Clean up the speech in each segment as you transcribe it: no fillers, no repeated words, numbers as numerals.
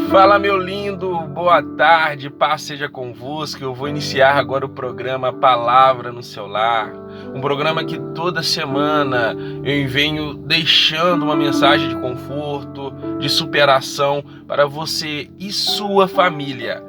Fala, meu lindo, boa tarde, paz seja convosco. Eu vou iniciar agora o programa Palavra no Seu Lar, um programa que toda semana eu venho deixando uma mensagem de conforto, de superação para você e sua família.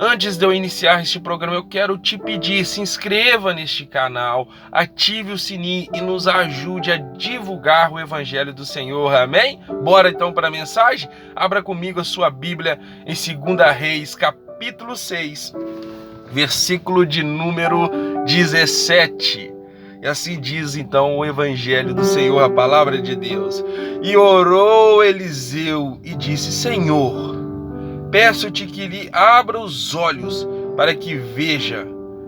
Antes de eu iniciar este programa, eu quero te pedir, se inscreva neste canal, ative o sininho e nos ajude a divulgar o Evangelho do Senhor, amém? Bora então para a mensagem? Abra comigo a sua Bíblia em 2 Reis, capítulo 6, versículo de número 17. E assim diz então o Evangelho do Senhor, a palavra de Deus. E orou Eliseu e disse: Senhor, peço-te que lhe abra os olhos para que veja.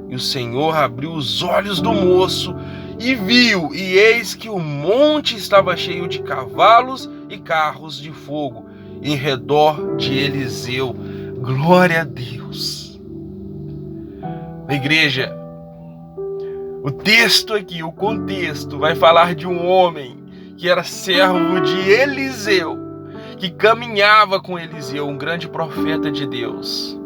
E o Senhor abriu os olhos do moço e viu, e eis que o monte estava cheio de cavalos e carros de fogo em redor de Eliseu. Glória a Deus. Igreja, o texto aqui, o contexto, vai falar de um homem que era servo de Eliseu, que caminhava com Eliseu, um grande profeta de Deus.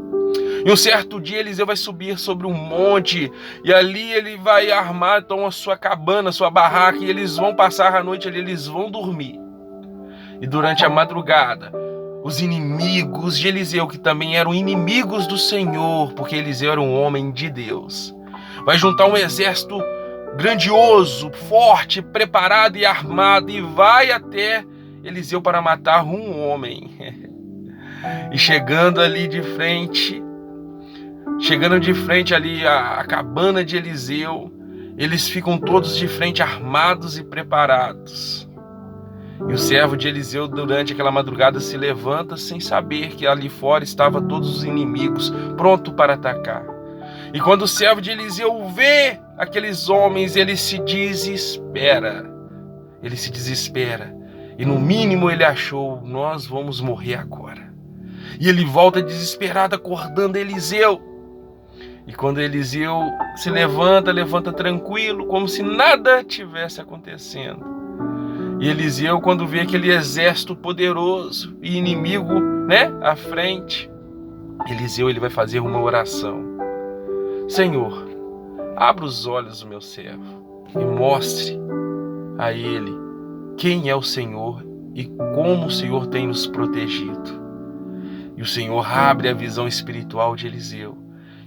E um certo dia Eliseu vai subir sobre um monte e ali ele vai armar então a sua cabana, a sua barraca, e eles vão passar a noite ali, eles vão dormir. E durante a madrugada, os inimigos de Eliseu, que também eram inimigos do Senhor, porque Eliseu era um homem de Deus, vai juntar um exército grandioso, forte, preparado e armado, e vai até Eliseu para matar um homem. E chegando de frente ali a cabana de Eliseu, eles ficam todos de frente, armados e preparados. E o servo de Eliseu, durante aquela madrugada, se levanta sem saber que ali fora estavam todos os inimigos, pronto para atacar. E quando o servo de Eliseu vê aqueles homens, ele se desespera. E no mínimo ele achou: nós vamos morrer agora. E ele volta desesperado, acordando Eliseu. E quando Eliseu se levanta tranquilo, como se nada tivesse acontecendo. E Eliseu, quando vê aquele exército poderoso e inimigo, à frente, Eliseu ele vai fazer uma oração. Senhor, abra os olhos do meu servo e mostre a ele quem é o Senhor e como o Senhor tem nos protegido. E o Senhor abre a visão espiritual de Eliseu.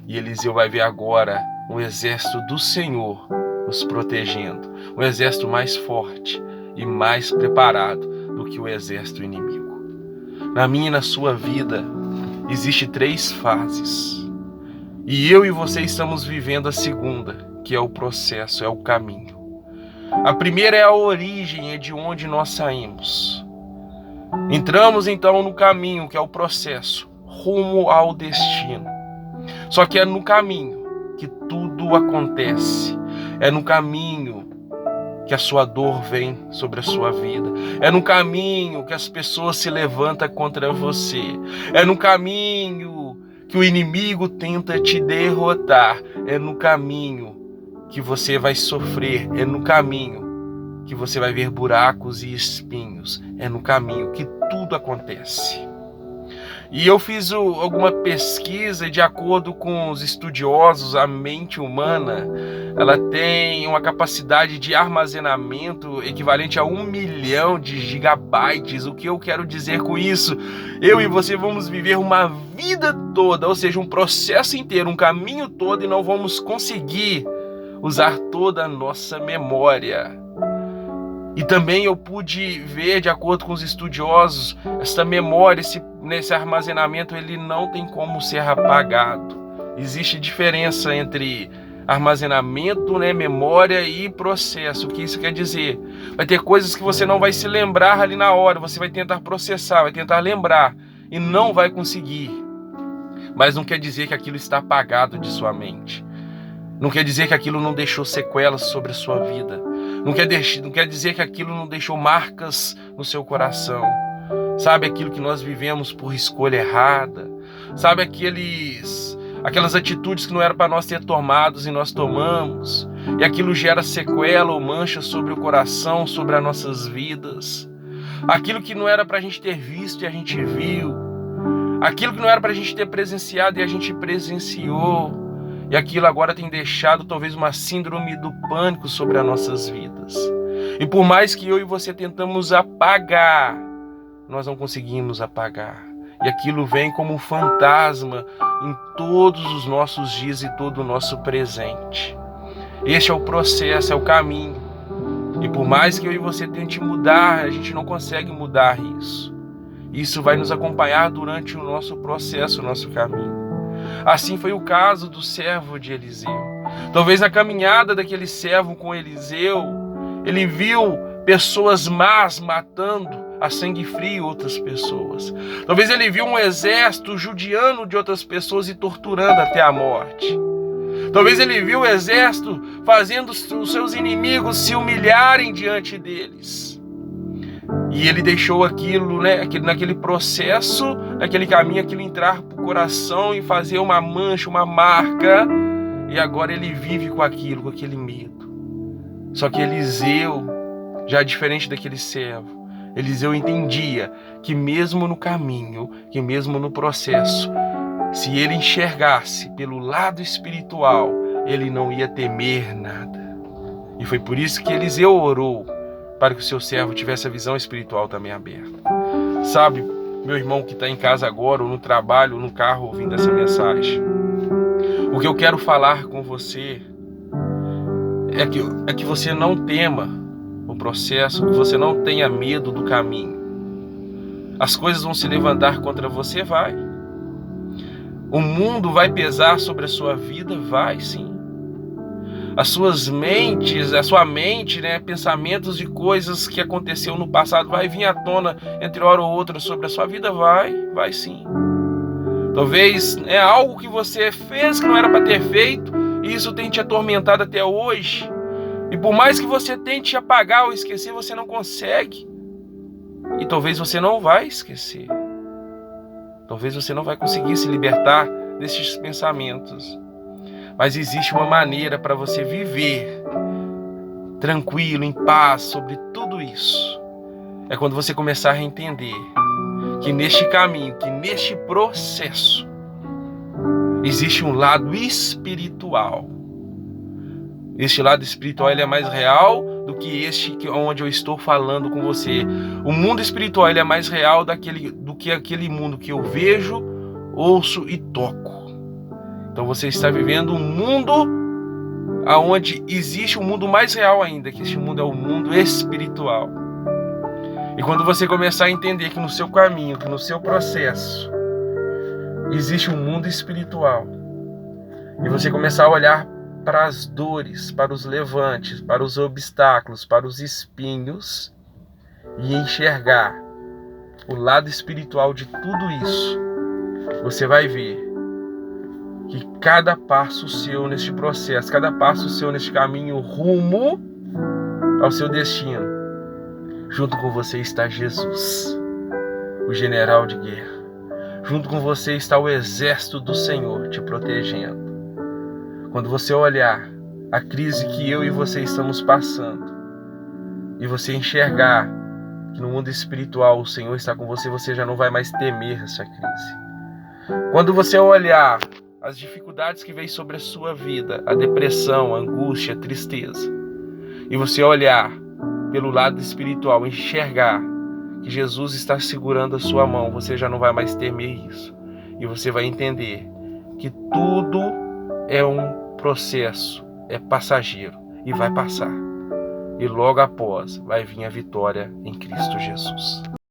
E Eliseu vai ver agora um exército do Senhor nos protegendo. Um exército mais forte e mais preparado do que o exército inimigo. Na minha e na sua vida, existe 3 fases. E eu e você estamos vivendo a segunda, que é o processo, é o caminho. A primeira é a origem, é de onde nós saímos. Entramos então no caminho, que é o processo, rumo ao destino. Só que é no caminho que tudo acontece. É no caminho que a sua dor vem sobre a sua vida. É no caminho que as pessoas se levantam contra você. É no caminho que o inimigo tenta te derrotar. É no caminho que você vai sofrer. É no caminho que você vai ver buracos e espinhos. É no caminho que tudo acontece. E eu fiz alguma pesquisa, e de acordo com os estudiosos, a mente humana ela tem uma capacidade de armazenamento equivalente a 1 milhão de gigabytes. O que eu quero dizer com isso? Eu e você vamos viver uma vida toda, ou seja, um processo inteiro, um caminho todo, e não vamos conseguir usar toda a nossa memória. E também eu pude ver, de acordo com os estudiosos, essa memória, esse armazenamento, ele não tem como ser apagado. Existe diferença entre armazenamento, memória e processo. O que isso quer dizer? Vai ter coisas que você não vai se lembrar ali na hora, você vai tentar processar, vai tentar lembrar e não vai conseguir. Mas não quer dizer que aquilo está apagado de sua mente. Não quer dizer que aquilo não deixou sequelas sobre a sua vida. Não quer dizer que aquilo não deixou marcas no seu coração. Sabe, aquilo que nós vivemos por escolha errada. Sabe, aquelas atitudes que não era para nós ter tomados e nós tomamos. E aquilo gera sequela ou mancha sobre o coração, sobre as nossas vidas. Aquilo que não era para a gente ter visto e a gente viu. Aquilo que não era para a gente ter presenciado e a gente presenciou. E aquilo agora tem deixado talvez uma síndrome do pânico sobre as nossas vidas. E por mais que eu e você tentamos apagar, nós não conseguimos apagar. E aquilo vem como um fantasma em todos os nossos dias e todo o nosso presente. Este é o processo, é o caminho. E por mais que eu e você tente mudar, a gente não consegue mudar isso. Isso vai nos acompanhar durante o nosso processo, o nosso caminho. Assim foi o caso do servo de Eliseu. Talvez na caminhada daquele servo com Eliseu, ele viu pessoas más matando a sangue frio outras pessoas. Talvez ele viu um exército judiando de outras pessoas e torturando até a morte. Talvez ele viu o exército fazendo os seus inimigos se humilharem diante deles. E ele deixou aquilo, naquele processo, naquele caminho, aquilo entrar para o coração e fazer uma mancha, uma marca. E agora ele vive com aquilo, com aquele medo. Só que Eliseu, já diferente daquele servo, Eliseu entendia que mesmo no caminho, que mesmo no processo, se ele enxergasse pelo lado espiritual, ele não ia temer nada. E foi por isso que Eliseu orou, para que o seu servo tivesse a visão espiritual também aberta. Sabe, meu irmão que está em casa agora, ou no trabalho, ou no carro, ouvindo essa mensagem, o que eu quero falar com você é que você não tema o processo, que você não tenha medo do caminho. As coisas vão se levantar contra você, vai. O mundo vai pesar sobre a sua vida, vai sim. A sua mente, pensamentos de coisas que aconteceu no passado vai vir à tona entre hora ou outra sobre a sua vida, vai sim. Talvez é algo que você fez que não era para ter feito e isso tem te atormentado até hoje. E por mais que você tente apagar ou esquecer, você não consegue. E talvez você não vai esquecer. Talvez você não vai conseguir se libertar desses pensamentos. Mas existe uma maneira para você viver tranquilo, em paz sobre tudo isso. É quando você começar a entender que neste caminho, que neste processo, existe um lado espiritual. Este lado espiritual ele é mais real do que este onde eu estou falando com você. O mundo espiritual ele é mais real do que aquele mundo que eu vejo, ouço e toco. Então você está vivendo um mundo onde existe um mundo mais real ainda, que este mundo é o mundo espiritual. E quando você começar a entender que no seu caminho, que no seu processo, existe um mundo espiritual, e você começar a olhar para as dores, para os levantes, para os obstáculos, para os espinhos, e enxergar o lado espiritual de tudo isso, você vai ver que cada passo seu neste processo, cada passo seu neste caminho rumo ao seu destino, junto com você está Jesus, o general de guerra. Junto com você está o exército do Senhor te protegendo. Quando você olhar a crise que eu e você estamos passando e você enxergar que no mundo espiritual o Senhor está com você, você já não vai mais temer essa crise. Quando você olhar as dificuldades que vêm sobre a sua vida, a depressão, a angústia, a tristeza, e você olhar pelo lado espiritual, enxergar que Jesus está segurando a sua mão, você já não vai mais temer isso. E você vai entender que tudo é um processo, é passageiro e vai passar. E logo após vai vir a vitória em Cristo Jesus.